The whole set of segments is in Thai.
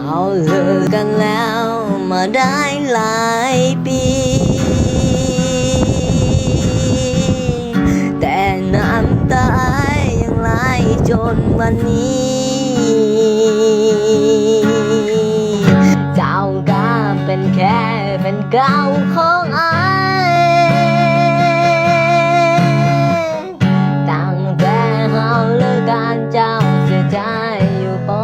เขาเลิกกันแล้วมาได้หลายปีแต่น้ำตายังไหลจนวันนี้เจ้าก็เป็นแค่เป็นเก่าของอายตั้งแต่เฮาเลิกกันเจ้าเสียใจอยู่บ่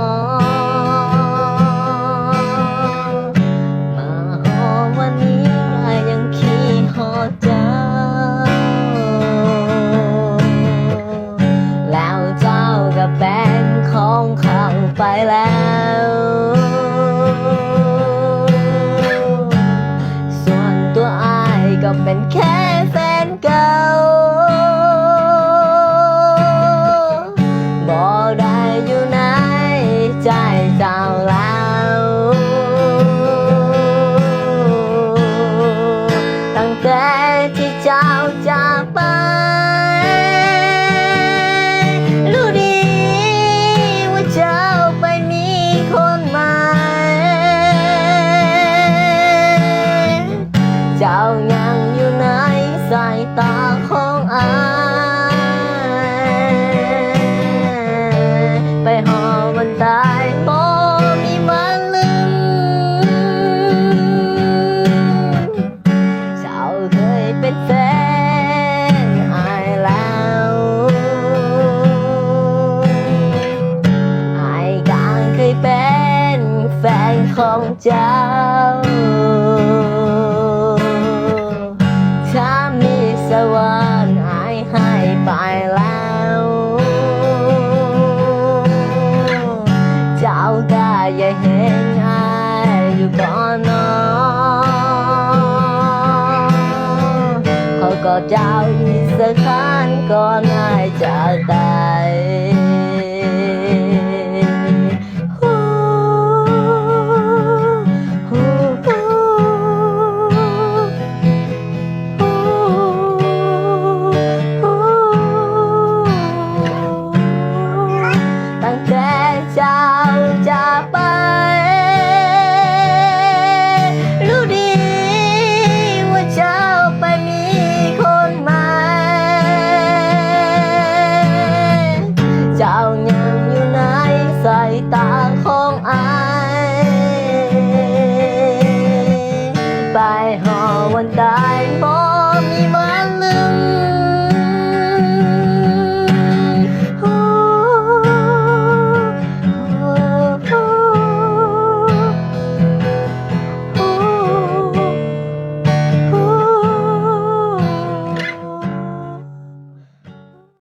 มาหอมวันนี้อายยังคิดฮอดเจ้าแล้วเจ้าก็เป็นของเขาไปแล้วส่วนตัวอายก็เป็นแค่แฟนเก่าบ่ได้อยู่ในใจเจ้าแล้วตั้งแต่ที่เจ้าจากไปรู้ดีว่าเจ้าไปมีคนใหม่เจ้ายังอยู่ในสายตาของอายไปหอมันตายบ่มีวันลืมเจ้าเคยเป็นแฟนอายแล้วอายก็เคยเป็นแฟนของเจ้าถ้ามีสวรรค์อายให้ไปแล้วเจ้าก็อย่าเห็นอายอยู่ก่อนนอนเขาก็เจ้าอีกสักครั้งก่อนอายจะตายตั้งแต่เจ้าจากไปรู้ดีว่าเจ้าไปมีคนใหม่เจ้ายังอยู่ในสายตาของอายไปหอวันตายบ่